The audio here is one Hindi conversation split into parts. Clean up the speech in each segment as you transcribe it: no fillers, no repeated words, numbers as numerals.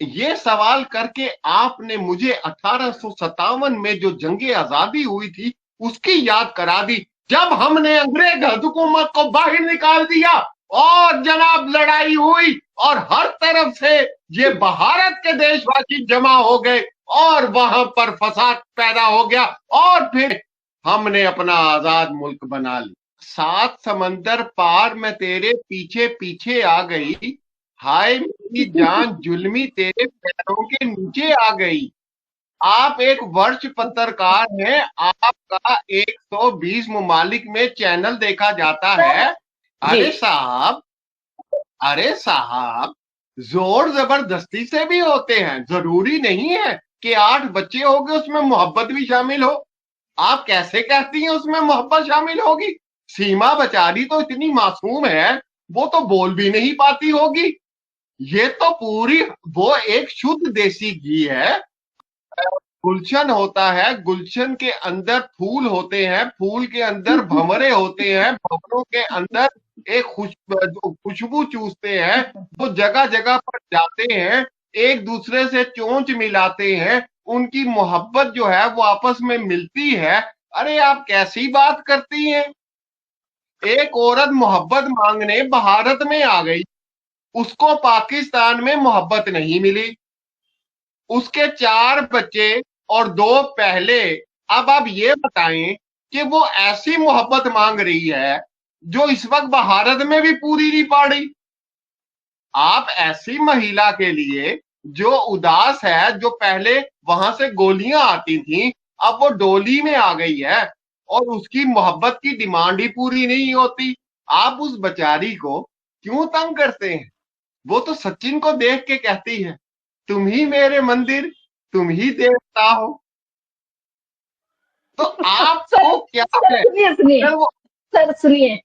ये सवाल करके आपने मुझे 1857 में जो जंगे आजादी हुई थी उसकी याद करा दी, जब हमने अंग्रेज हुकूमत को बाहर निकाल दिया और जनाब लड़ाई हुई और हर तरफ से ये भारत के देशवासी जमा हो गए और वहां पर फसाद पैदा हो गया और फिर हमने अपना आजाद मुल्क बना लिया। 7 समंदर पार मैं तेरे पीछे पीछे आ गई, हाय मेरी जान जुल्मी तेरे पैरों के नीचे आ गई। आप एक वर्ष पत्रकार हैं, आपका 120 ममालिक में चैनल देखा जाता सर। है। जी। अरे साहब, अरे साहब, जोर जबरदस्ती से भी होते हैं, जरूरी नहीं है कि 8 बच्चे हो गए उसमें मोहब्बत भी शामिल हो। आप कैसे कहती हैं उसमें मोहब्बत शामिल होगी? सीमा बेचारी तो इतनी मासूम है, वो तो बोल भी नहीं पाती होगी। ये तो पूरी, वो एक शुद्ध देसी घी है। गुलशन होता है, गुलशन के अंदर फूल होते हैं, फूल के अंदर भंवरे होते हैं, भंवरों के अंदर एक खुशबू चूसते हैं। वो जगह जगह पर जाते हैं, एक दूसरे से चोंच मिलाते हैं, उनकी मोहब्बत जो है वो आपस में मिलती है। अरे आप कैसी बात करती हैं? एक औरत मोहब्बत मांगने भारत में आ गई, उसको पाकिस्तान में मोहब्बत नहीं मिली, उसके 4 बच्चे और 2 पहले। अब आप ये बताएं कि वो ऐसी मोहब्बत मांग रही है जो इस वक्त भारत में भी पूरी नहीं पा रही। आप ऐसी महिला के लिए जो उदास है, जो पहले वहां से गोलियां आती थी, अब वो डोली में आ गई है और उसकी मोहब्बत की डिमांड ही पूरी नहीं होती, आप उस बेचारी को क्यों तंग करते हैं? वो तो सचिन को देख के कहती है, तुम ही मेरे मंदिर, तुम ही देवता हो। तो सर आपको क्या सर है? सुनिए सुनिए। अगर वो, सर सुनिए।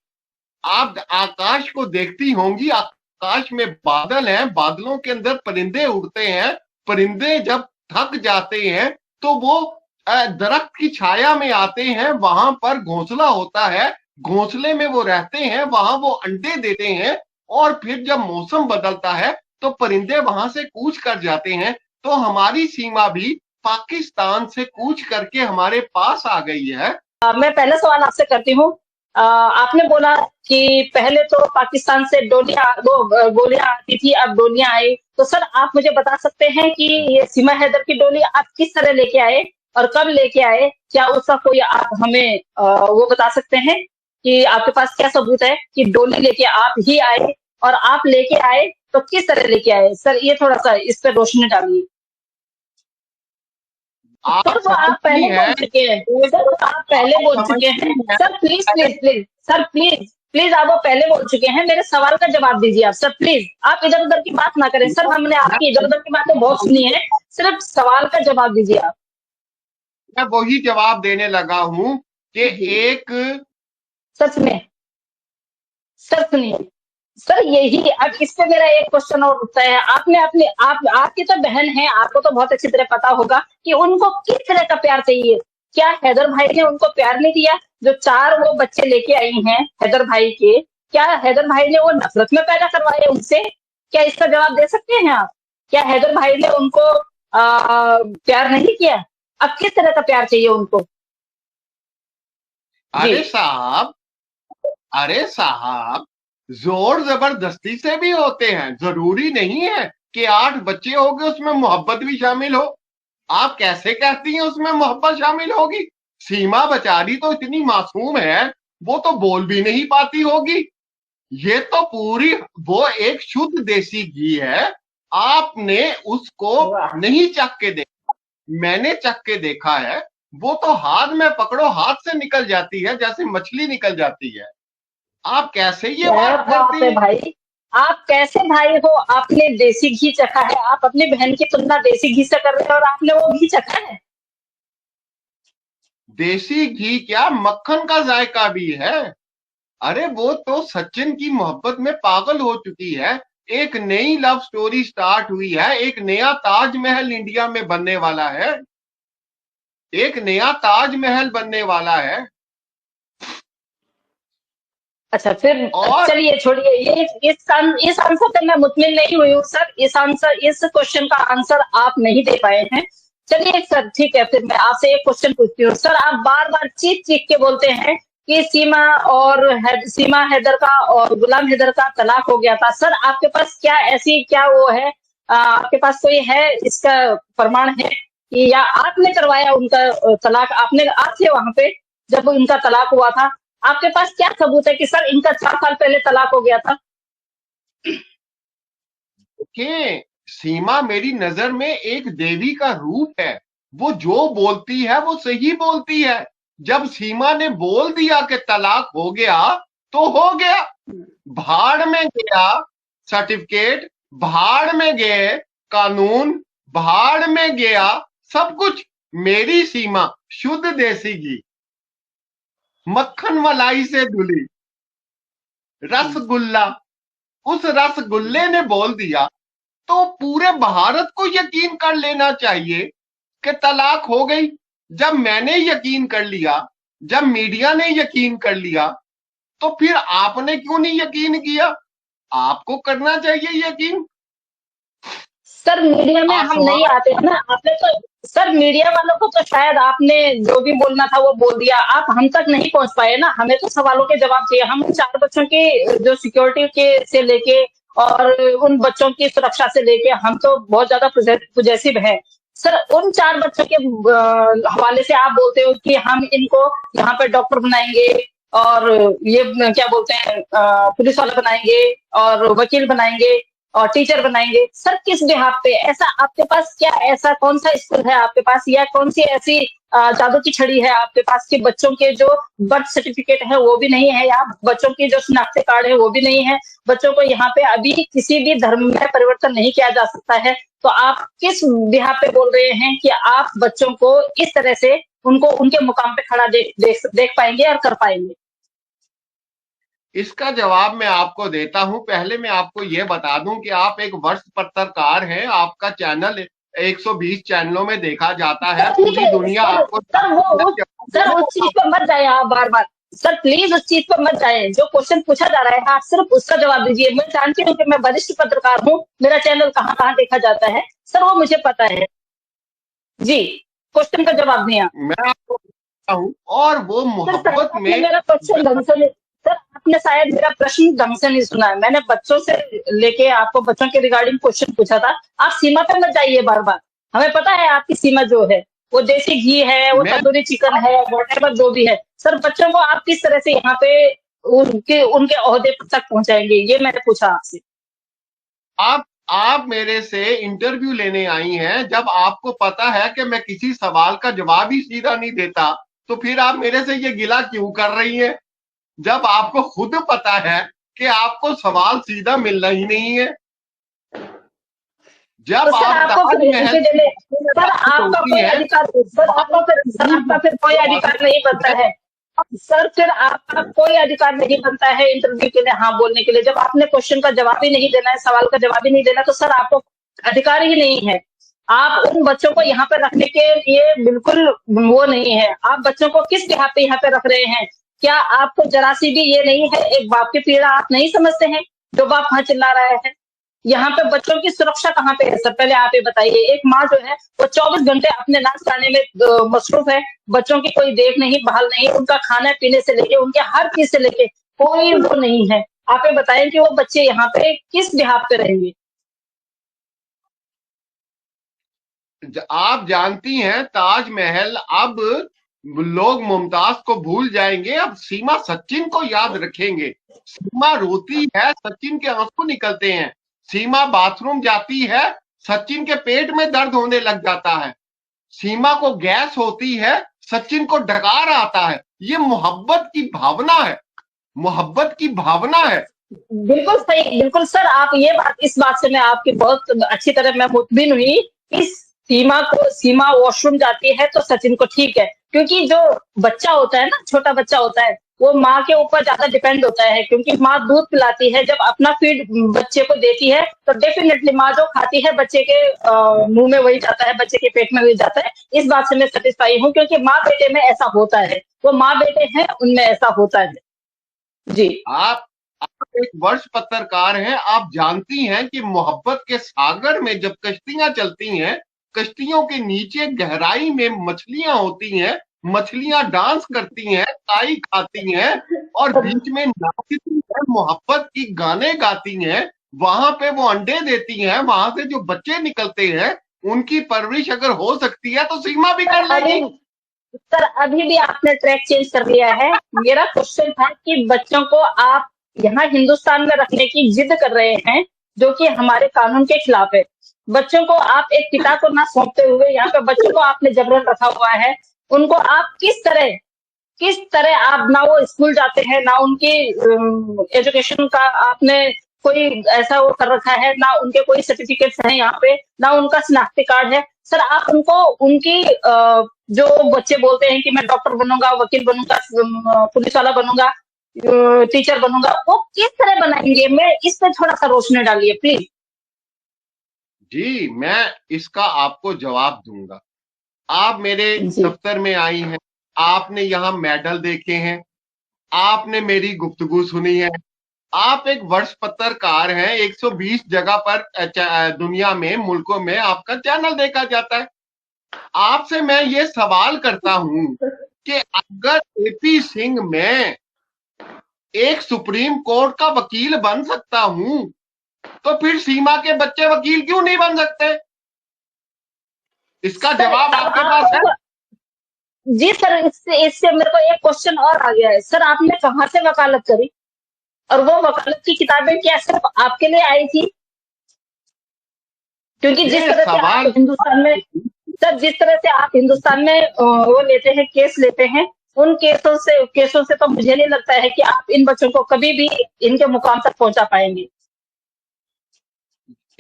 आप आकाश को देखती होंगी, आकाश में बादल हैं, बादलों के अंदर परिंदे उड़ते हैं, परिंदे जब थक जाते हैं तो वो दरख्त की छाया में आते हैं, वहां पर घोंसला होता है, घोंसले में वो रहते हैं, वहां वो अंडे देते हैं और फिर जब मौसम बदलता है तो परिंदे वहां से कूच कर जाते हैं। तो हमारी सीमा भी पाकिस्तान से कूच करके हमारे पास आ गई है। मैं पहला सवाल आपसे करती हूँ। आपने बोला कि पहले तो पाकिस्तान से डोलियां वो गोलियां आती थी, अब डोलियां आई। तो सर आप मुझे बता सकते हैं कि ये सीमा हैदर की डोली आप किस तरह लेके आए और कब लेके आए? क्या उसका कोई आप हमें वो बता सकते हैं कि आपके पास क्या सबूत है कि डोली लेके आप ही आए? और आप लेके आए तो किस तरह लेके आए? सर ये थोड़ा सा इस पर रोशनी डालिए। आप सर वो आप समझती पहले बोल हैं, चुके हैं। सर वो आप पहले आप बोल चुके समझती हैं। हैं, sir please please please sir please please आप वो पहले बोल चुके हैं, मेरे सवाल का जवाब दीजिए आप। सर प्लीज आप इधर उधर की बात ना करें। सर हमने आपकी इधर उधर की बातें बहुत सुनी है, सिर्फ सवाल का जवाब दीजिए आप। मैं वही जवाब देने लगा हूं कि जी। एक, सर सुनिए। सर सुनिए। सर यही अब इस पे मेरा एक क्वेश्चन और उठता है। आपने अपने आप आपकी तो बहन है, आपको तो बहुत अच्छी तरह पता होगा कि उनको किस तरह का प्यार चाहिए। क्या हैदर भाई ने उनको प्यार नहीं दिया? जो 4 वो बच्चे लेके आई हैं हैदर भाई के, क्या हैदर भाई ने वो नफरत में पैदा करवाए उनसे? क्या इसका जवाब दे सकते हैं आप? क्या हैदर भाई ने उनको प्यार नहीं किया? अब किस तरह का प्यार चाहिए उनको? जी। अरे साहब, अरे साहब, जोर जबरदस्ती से भी होते हैं, जरूरी नहीं है कि 8 बच्चे हो गए उसमें मोहब्बत भी शामिल हो। आप कैसे कहती हैं उसमें मोहब्बत शामिल होगी? सीमा बेचारी तो इतनी मासूम है, वो तो बोल भी नहीं पाती होगी। ये तो पूरी, वो एक शुद्ध देसी घी है। आपने उसको वाह। नहीं चख के देखा, मैंने चख के देखा है। वो तो हाथ में पकड़ो, हाथ से निकल जाती है जैसे मछली निकल जाती है। आप कैसे ये क्या बात बात करती है हैं? भाई! आप कैसे भाई हो? आपने देसी घी चखा है, आप अपनी बहन की तुलना देसी घी से कर रहे हो और आपने वो घी चखा है। देसी घी क्या, मक्खन का जायका भी है। अरे वो तो सचिन की मोहब्बत में पागल हो चुकी है। एक नई लव स्टोरी स्टार्ट हुई है, एक नया ताजमहल इंडिया में बनने वाला है, एक नया ताजमहल बनने वाला है। अच्छा, फिर और चलिए छोड़िए, ये इस आंसर पे मैं मुतमिन नहीं हुई हूँ सर। इस क्वेश्चन का आंसर आप नहीं दे पाए हैं। चलिए सर, ठीक है, फिर मैं आपसे एक क्वेश्चन पूछती हूँ। सर, आप बार बार चीख चीख के बोलते हैं कि सीमा हैदर का और गुलाम हैदर का तलाक हो गया था। सर, आपके पास क्या वो है, आपके पास कोई है इसका प्रमाण है कि, या आपने करवाया उनका तलाक? आप थे वहां पे जब उनका तलाक हुआ था? आपके पास क्या सबूत है कि सर इनका 4 साल पहले तलाक हो गया था? कि सीमा मेरी नजर में एक देवी का रूप है। वो जो बोलती है वो सही बोलती है। जब सीमा ने बोल दिया कि तलाक हो गया तो हो गया। भाड़ में गया सर्टिफिकेट, भाड़ में गए कानून, भाड़ में गया सब कुछ। मेरी सीमा शुद्ध देसी घी, मक्खन मलाई से धुली रसगुल्ला, उस रसगुल्ले ने बोल दिया तो पूरे भारत को यकीन कर लेना चाहिए कि तलाक हो गई। जब मैंने यकीन कर लिया, जब मीडिया ने यकीन कर लिया, तो फिर आपने क्यों नहीं यकीन किया? आपको करना चाहिए यकीन। सर, मीडिया में हम नहीं आसमान। आते हैं ना। आपने तो, सर, मीडिया वालों को तो शायद आपने जो भी बोलना था वो बोल दिया। आप हम तक नहीं पहुंच पाए ना। हमें तो सवालों के जवाब चाहिए। हम उन 4 बच्चों की जो सिक्योरिटी के से लेके और उन बच्चों की सुरक्षा से लेके हम तो बहुत ज्यादा पॉजिटिव है। सर, उन 4 बच्चों के हवाले से आप बोलते हो कि हम इनको यहाँ पे डॉक्टर बनाएंगे और ये क्या बोलते हैं, पुलिस वाला बनाएंगे और वकील बनाएंगे और टीचर बनाएंगे। सर, किस बिहाफ पे? ऐसा आपके पास क्या, ऐसा कौन सा स्किल है आपके पास, या कौन सी ऐसी जादू की छड़ी है आपके पास कि बच्चों के जो बर्थ सर्टिफिकेट है वो भी नहीं है, या बच्चों की जो शिनाख्ती कार्ड है वो भी नहीं है, बच्चों को यहाँ पे अभी किसी भी धर्म में परिवर्तन नहीं किया जा सकता है? तो आप किस बिहाफ पे बोल रहे हैं कि आप बच्चों को इस तरह से उनको उनके मुकाम पे खड़ा देख पाएंगे और कर पाएंगे? इसका जवाब मैं आपको देता हूं। पहले मैं आपको यह बता दूं कि आप एक वर्ष पत्रकार हैं। आपका चैनल 120 चैनलों में देखा जाता है। सर, ठीक पूरी है दुनिया सर। आपको सर, उस चीज पर मत जाए आप बार बार। सर, प्लीज उस चीज पर मत जाए। जो क्वेश्चन पूछा जा रहा है आप सिर्फ उसका जवाब दीजिए। मैं जानती हूँ कि मैं वरिष्ठ पत्रकार हूँ, मेरा चैनल कहाँ कहाँ देखा जाता है, सर वो मुझे पता है। जी, क्वेश्चन का जवाब दिया। मैं आपको बताता हूं। और वो सर, शायद मोहब्बत आपने में मेरा क्वेश्चन ढंग से नहीं, सर आपने शायद मेरा प्रश्न ढंग से नहीं सुना है। मैंने बच्चों से लेके आपको बच्चों के रिगार्डिंग क्वेश्चन पूछा था। आप सीमा पे मत जाइए बार बार। हमें पता है आपकी सीमा जो है वो देसी घी है, वो मैं तंदूरी चिकन है, वॉटेवर जो भी है। सर, बच्चों को आप किस तरह से यहाँ पे उनके उनके ओहदे तक पहुंचाएंगे, ये मैंने पूछा आपसे। आप मेरे से इंटरव्यू लेने आई हैं। जब आपको पता है कि मैं किसी सवाल का जवाब ही सीधा नहीं देता, तो फिर आप मेरे से ये गिला क्यों कर रही हैं? जब आपको खुद पता है कि आपको सवाल सीधा मिलना ही नहीं है। तो जब सर आप आपको फिर ताजमहल धमकी देने, सर आपका होती कोई है, अधिकार, सर आपका फिर कोई अधिकार नहीं बनता है। सर, फिर आपका कोई अधिकार नहीं बनता है इंटरव्यू के लिए हाँ बोलने के लिए। जब आपने क्वेश्चन का जवाब ही नहीं देना है, सवाल का जवाब ही नहीं देना, तो सर आपको अधिकार ही नहीं है। आप उन बच्चों को यहाँ पे रखने के लिए बिल्कुल वो नहीं है। आप बच्चों को किस बिहाफ पे यहाँ पे रख रहे हैं? क्या आपको जरा सी भी ये नहीं है, एक बाप की पीड़ा आप नहीं समझते हैं? जो बाप वहां चिल्ला रहा है, यहाँ पे बच्चों की सुरक्षा कहाँ पे है सर? पहले आप ये बताइए। एक माँ जो है वो 24 घंटे अपने नाच गाने में मसरूफ है। बच्चों की कोई देख नहीं, बहाल नहीं, उनका खाने पीने से लेके उनके हर चीज से लेके कोई वो नहीं है। आप ये बताएं कि वो बच्चे यहाँ पे किस बिहाफ पे रहेंगे? आप जानती हैं ताजमहल अब लोग मुमताज को भूल जाएंगे। अब सीमा सचिन को याद रखेंगे। सीमा रोती है, सचिन के आंसू निकलते हैं। सीमा बाथरूम जाती है, सचिन के पेट में दर्द होने लग जाता है। सीमा को गैस होती है, सचिन को डकार आता है। ये मोहब्बत की भावना है, मोहब्बत की भावना है। बिल्कुल सही, बिल्कुल सर। आप ये बात, इस बात से मैं आपकी बहुत अच्छी तरह मैं मुतमिन हुई। इस सीमा वॉशरूम जाती है तो सचिन को ठीक है, क्योंकि जो बच्चा होता है ना, छोटा बच्चा होता है, वो माँ के ऊपर ज्यादा डिपेंड होता है, क्योंकि माँ दूध पिलाती है। जब अपना फीड बच्चे को देती है तो डेफिनेटली माँ जो खाती है बच्चे के मुंह में वही जाता है, बच्चे के पेट में वही जाता है। इस बात से मैं सेटिस्फाई हूँ, क्योंकि माँ बेटे में ऐसा होता है। वो माँ बेटे हैं, उनमें ऐसा होता है। जी। आप एक वर्ष पत्रकार हैं, आप जानती हैं कि मोहब्बत के सागर में जब कश्तियां चलती हैं, कश्तियों के नीचे गहराई में मछलियां होती हैं, मछलियां डांस करती हैं, काई खाती हैं और बीच में नाचती हैं, मोहब्बत की गाने गाती हैं, वहां पे वो अंडे देती हैं, वहां से जो बच्चे निकलते हैं उनकी परवरिश अगर हो सकती है तो सीमा भी कर अभी लेगी। सर अभी भी आपने ट्रैक चेंज कर दिया है। मेरा क्वेश्चन था कि बच्चों को आप यहाँ हिंदुस्तान में रखने की जिद कर रहे हैं, जो कि हमारे कानून के खिलाफ है। बच्चों को आप एक पिता को ना सौंपते हुए यहाँ पे बच्चों को आपने जबरन रखा हुआ है। उनको आप किस तरह आप ना वो स्कूल जाते हैं, ना उनकी एजुकेशन का आपने कोई ऐसा वो कर रखा है, ना उनके कोई सर्टिफिकेट्स हैं यहाँ पे, ना उनका शनाख्ती कार्ड है। सर आप उनको उनकी जो बच्चे बोलते हैं कि मैं डॉक्टर बनूंगा, वकील बनूंगा, पुलिस वाला बनूंगा, टीचर बनूंगा, वो किस तरह बनाएंगे? मैं इस पे थोड़ा सा रोशनी डालिए प्लीज। जी, मैं इसका आपको जवाब दूंगा। आप मेरे जी दफ्तर में आई हैं, आपने यहाँ मेडल देखे हैं, आपने मेरी गुफ्तगू सुनी है, आप एक वर्ष पत्रकार हैं, 120 जगह पर दुनिया में मुल्कों में आपका चैनल देखा जाता है। आपसे मैं ये सवाल करता हूं कि अगर एपी सिंह मैं एक सुप्रीम कोर्ट का वकील बन सकता हूं तो फिर सीमा के बच्चे वकील क्यों नहीं बन सकते? इसका सर जवाब आपके पास है? जी सर, इससे इससे मेरे को एक क्वेश्चन और आ गया है। सर आपने कहाँ से वकालत करी, और वो वकालत की किताबें क्या सिर्फ आपके लिए आई थी? क्योंकि जिस ये तरह से आप सवाल हिंदुस्तान में, सर जिस तरह से आप हिंदुस्तान में वो लेते हैं, केस लेते हैं, उन केसों से तो मुझे नहीं लगता है कि आप इन बच्चों को कभी भी इनके मुकाम तक पहुंचा पाएंगे।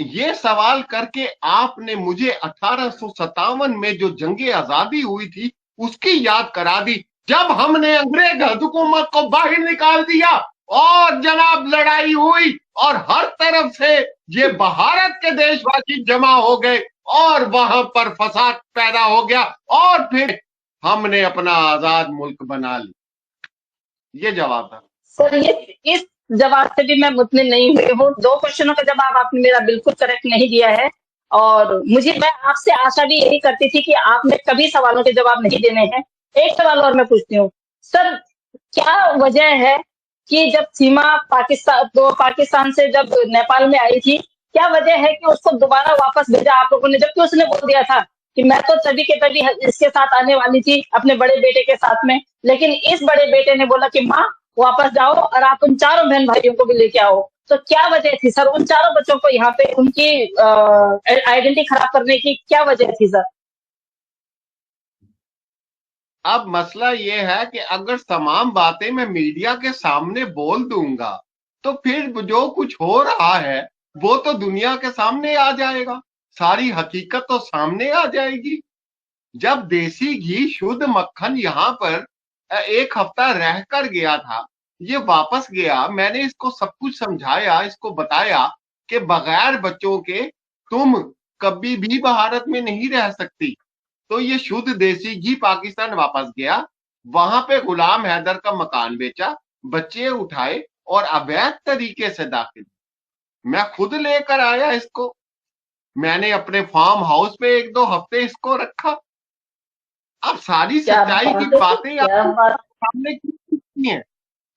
ये सवाल करके आपने मुझे 1857 में जो जंगे आजादी हुई थी उसकी याद करा दी, जब हमने अंग्रेज हुकूमत को बाहर निकाल दिया और जनाब लड़ाई हुई और हर तरफ से ये भारत के देशवासी जमा हो गए और वहां पर फसाद पैदा हो गया और फिर हमने अपना आजाद मुल्क बना लिया। ये जवाब था। सर ये इस जवाब से भी मैं मुतमिन नहीं हुई हूँ। दो क्वेश्चनों का जवाब आपने मेरा बिल्कुल करेक्ट नहीं दिया है, और मैं आपसे आशा भी यही करती थी कि आपने कभी सवालों के जवाब नहीं देने हैं। एक सवाल और मैं पूछती हूँ सर, क्या वजह है कि जब सीमा पाकिस्तान से जब नेपाल में आई थी, क्या वजह है कि उसको दोबारा वापस भेजा आप लोगों ने, जबकि उसने बोल दिया था कि मैं तो तभी के तभी इसके साथ आने वाली थी अपने बड़े बेटे के साथ में, लेकिन इस बड़े बेटे ने बोला कि माँ वापस जाओ और आप उन चारों बहन भाइयों को भी लेके आओ। तो क्या वजह थी सर उन चारों बच्चों को यहाँ पे उनकी आइडेंटिटी खराब करने की, क्या वजह थी सर? अब मसला ये है कि अगर तमाम बातें मैं मीडिया के सामने बोल दूंगा तो फिर जो कुछ हो रहा है वो तो दुनिया के सामने आ जाएगा, सारी हकीकत तो सामने आ जाएगी। जब देसी घी शुद्ध मक्खन यहाँ पर एक हफ्ता रह कर गया था, ये वापस गया, मैंने इसको सब कुछ समझाया, इसको बताया कि बगैर बच्चों के तुम कभी भी भारत में नहीं रह सकती। तो ये शुद्ध देसी घी पाकिस्तान वापस गया, वहां पे गुलाम हैदर का मकान बेचा, बच्चे उठाए और अवैध तरीके से दाखिल। मैं खुद लेकर आया इसको, मैंने अपने फार्म हाउस पे 1-2 हफ्ते इसको रखा। अब सारी क्या सच्चाई की बात है सर, बातें क्या आपके बात, सामने की हैं।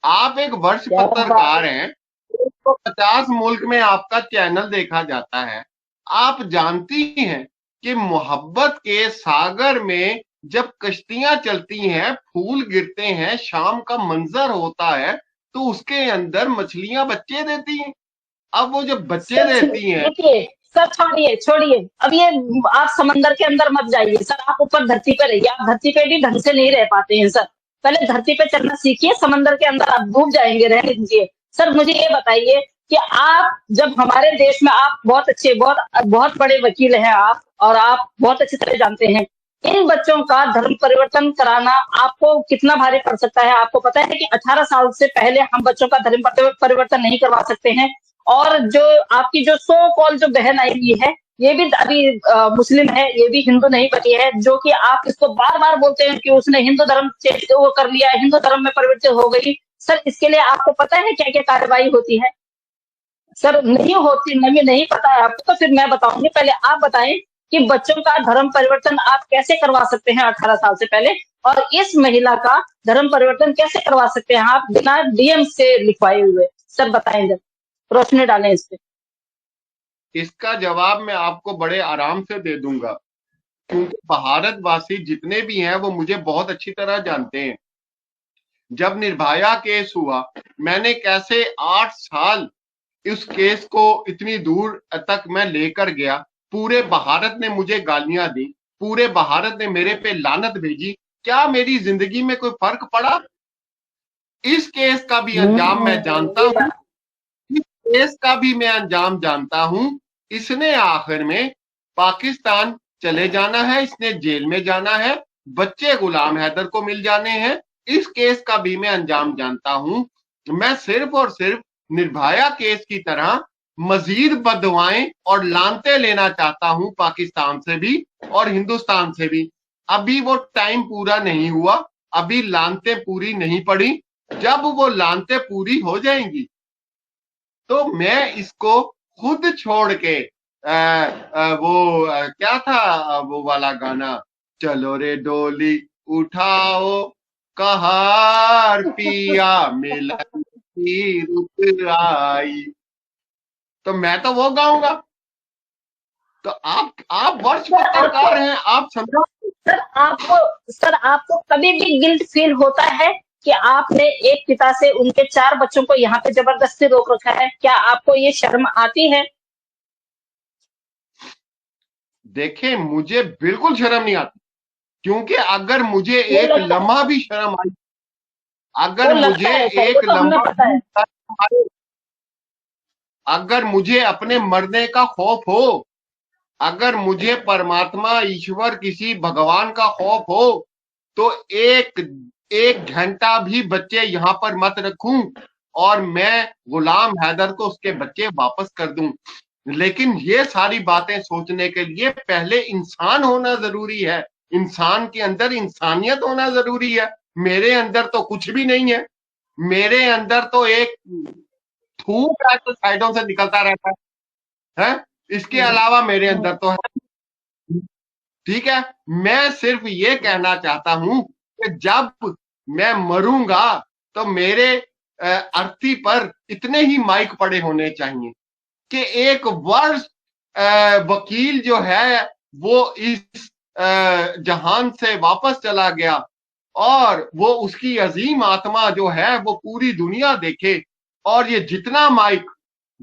आप एक वर्ष क्या बात पत्रकार है। हैं, 150 मुल्क में आपका चैनल देखा जाता है। आप जानती हैं कि मोहब्बत के सागर में जब कश्तियां चलती हैं, फूल गिरते हैं, शाम का मंजर होता है तो उसके अंदर मछलियां बच्चे देती हैं। अब वो जब बच्चे सर देती हैं, देखिए सर, छोड़िए छोड़िए अब ये, आप समंदर के अंदर मत जाइए सर, आप ऊपर धरती पे रहिए। आप धरती पे भी ढंग से नहीं रह पाते हैं सर, पहले धरती पे चलना सीखिए, समंदर के अंदर आप डूब जाएंगे, रहने दीजिए। सर मुझे ये बताइए कि आप जब हमारे देश में, आप बहुत अच्छे, बहुत बहुत बड़े वकील हैं आप, और आप बहुत अच्छी तरह जानते हैं इन बच्चों का धर्म परिवर्तन कराना आपको कितना भारी पड़ सकता है। आपको पता है कि 18 साल से पहले हम बच्चों का धर्म परिवर्तन नहीं करवा सकते हैं। और जो आपकी जो सो कॉल जो बहन आई हुई है, ये भी अभी मुस्लिम है, ये भी हिंदू नहीं बनी है, जो कि आप इसको बार बार बोलते हैं कि उसने हिंदू धर्म वो कर लिया है, हिंदू धर्म में परिवर्तित हो गई। सर इसके लिए आपको पता है क्या क्या कार्रवाई होती है? सर नहीं होती, नहीं नहीं पता है आपको, तो फिर मैं बताऊंगी। पहले आप बताएं कि बच्चों का धर्म परिवर्तन आप कैसे करवा सकते हैं 18 साल से पहले, और इस महिला का धर्म परिवर्तन कैसे करवा सकते हैं आप बिना डीएम से लिखवाए हुए? सर बताएं जब, रोशनी डालें इस पे। इसका जवाब मैं आपको बड़े आराम से दे दूंगा, क्योंकि भारतवासी जितने भी हैं वो मुझे बहुत अच्छी तरह जानते हैं। जब निर्भया केस हुआ, मैंने कैसे 8 साल इस केस को इतनी दूर तक मैं लेकर गया। पूरे भारत ने मुझे गालियां दी, पूरे भारत ने मेरे पे लानत भेजी। क्या मेरी जिंदगी में कोई फर्क पड़ा? इस केस का भी अंजाम मैं जानता हूं, इस केस का भी मैं अंजाम जानता हूं। इसने आखिर में पाकिस्तान चले जाना है, इसने जेल में जाना है, बच्चे गुलाम हैदर को मिल जाने हैं। इस केस का भी मैं अंजाम जानता हूं। मैं सिर्फ और सिर्फ निर्भया केस की तरह मजीद बददुआएं और लानते लेना चाहता हूं, पाकिस्तान से भी और हिंदुस्तान से भी। अभी वो टाइम पूरा नहीं हुआ, अभी लानते पूरी नहीं पड़ी। जब वो लानते पूरी हो जाएंगी तो मैं इसको खुद छोड़ के क्या था वो वाला गाना, चलो रे डोली उठाओ कहार पिया मिलन की रुत आई, तो मैं तो वो गाऊंगा। तो आप वर्ष पत्रकार हैं, आप समझो। सर आपको कभी भी गिल्ट फील होता है कि आपने एक पिता से उनके 4 बच्चों को यहाँ पे जबरदस्ती रोक रखा है? क्या आपको ये शर्म आती है? देखें, मुझे बिल्कुल शर्म नहीं आती, क्योंकि अगर मुझे वो एक लगता लम्हा भी शर्म आई, वो अगर लगता मुझे है सर, वो एक तो हमें लम्हा पता भी है। शर्म आए, अगर मुझे अपने मरने का खौफ हो, अगर मुझे परमात्मा ईश्वर किसी भगवान का खौफ हो, तो एक एक घंटा भी बच्चे यहां पर मत रखूं और मैं गुलाम हैदर को उसके बच्चे वापस कर दूं। लेकिन ये सारी बातें सोचने के लिए पहले इंसान होना जरूरी है, इंसान के अंदर इंसानियत होना जरूरी है। मेरे अंदर तो कुछ भी नहीं है, मेरे अंदर तो एक थूक है तो साइडों से निकलता रहता है? इसके अलावा मेरे अंदर तो है। ठीक है, मैं सिर्फ ये कहना चाहता हूं कि जब मैं मरूंगा तो मेरे अर्थी पर इतने ही माइक पड़े होने चाहिए कि एक वर्ष वकील जो है वो इस जहान से वापस चला गया और वो उसकी अजीम आत्मा जो है वो पूरी दुनिया देखे। और ये जितना माइक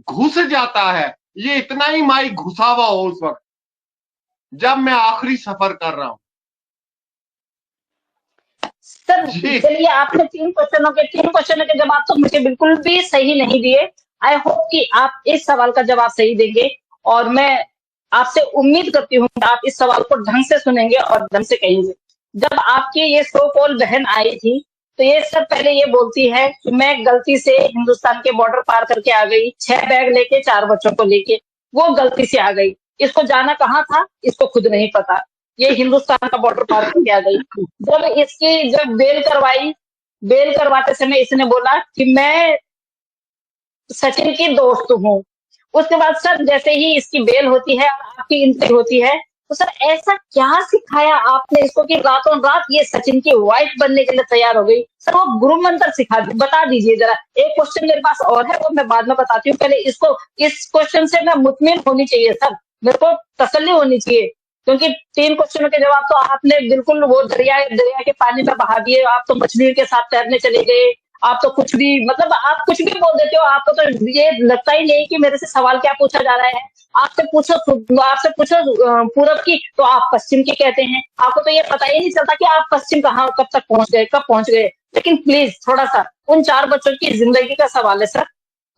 घुस जाता है, ये इतना ही माइक घुसा हुआ हो उस वक्त जब मैं आखिरी सफर कर रहा हूं। सर जी, चलिए, आपने 3 क्वेश्चनों के जवाब तो मुझे बिल्कुल भी सही नहीं दिए। आई होप कि आप इस सवाल का जवाब सही देंगे, और मैं आपसे उम्मीद करती हूँ कि आप इस सवाल को ढंग से सुनेंगे और ढंग से कहेंगे। जब आपकी ये सो कॉल बहन आई थी, तो ये सब पहले ये बोलती है कि मैं गलती से हिंदुस्तान के बॉर्डर पार करके आ गई, 6 बैग लेके, 4 बच्चों को लेके, वो गलती से आ गई। इसको जाना कहाँ था इसको खुद नहीं पता, ये हिंदुस्तान का बॉर्डर पार करके आ गई। जब बेल करवाई, बेल करवाते समय इसने बोला कि मैं सचिन की दोस्त हूँ। उसके बाद सर जैसे ही इसकी बेल होती है और आपकी एंट्री होती है, तो सर ऐसा क्या सिखाया आपने इसको कि रातों रात ये सचिन की वाइफ बनने के लिए तैयार हो गई? सर वो गुरु मंत्र बता दीजिए जरा। एक क्वेश्चन मेरे पास और है, वो मैं बाद में बताती हूँ। पहले इसको, इस क्वेश्चन से मैं मुतमिन होनी चाहिए सर, मेरे को तसल्ली होनी चाहिए, क्योंकि 3 क्वेश्चनों के जवाब तो आपने बिल्कुल वो दरिया दरिया के पानी में बहा दिए। आप तो मछलियों के साथ तैरने चले गए, आप तो कुछ भी, मतलब आप कुछ भी बोल देते हो। आपको तो ये लगता ही नहीं कि मेरे से सवाल क्या पूछा जा रहा है। आपसे पूछो पूरब की, तो आप पश्चिम की कहते हैं। आपको तो ये पता ही नहीं चलता कि आप पश्चिम कहाँ कब तक पहुंच गए, कब पहुंच गए। लेकिन प्लीज थोड़ा सा उन 4 बच्चों की जिंदगी का सवाल है सर,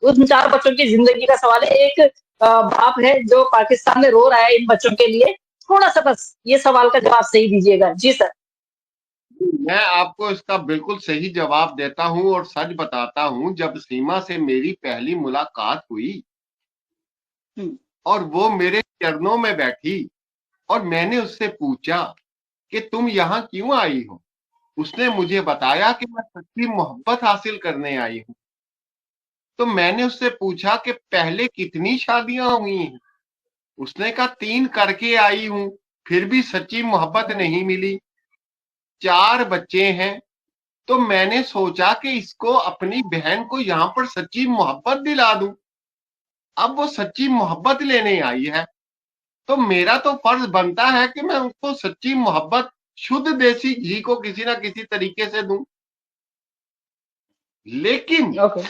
उन 4 बच्चों की जिंदगी का सवाल है। एक बाप है जो पाकिस्तान में रो रहा है इन बच्चों के लिए। थोड़ा सा बस ये सवाल का जवाब सही दीजिएगा। जी सर। मैं आपको इसका बिल्कुल सही जवाब देता हूं और सच बताता हूं। जब सीमा से मेरी पहली मुलाकात हुई और वो मेरे चरणों में बैठी और मैंने उससे पूछा कि तुम यहाँ क्यों आई हो, उसने मुझे बताया कि मैं सच्ची मोहब्बत हासिल करने आई हूं। तो मैंने उससे पूछा कि पहले कितनी शादियां हुई हैं? उसने कहा 3 करके आई हूं, फिर भी सच्ची मोहब्बत नहीं मिली। 4 बच्चे हैं। तो मैंने सोचा कि इसको अपनी बहन को यहां पर सच्ची मोहब्बत दिला दूं। अब वो सच्ची मोहब्बत लेने आई है, तो मेरा तो फर्ज बनता है कि मैं उसको सच्ची मोहब्बत, शुद्ध देसी घी को किसी ना किसी तरीके से दूं। लेकिन ओके।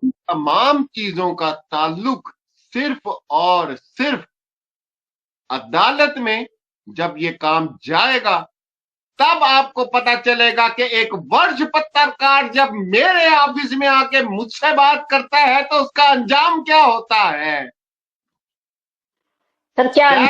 तमाम चीजों का ताल्लुक सिर्फ और सिर्फ अदालत में जब ये काम जाएगा, तब आपको पता चलेगा कि एक वर्ष पत्रकार जब मेरे ऑफिस में आके मुझसे बात करता है तो उसका अंजाम क्या होता है। सर क्या क्या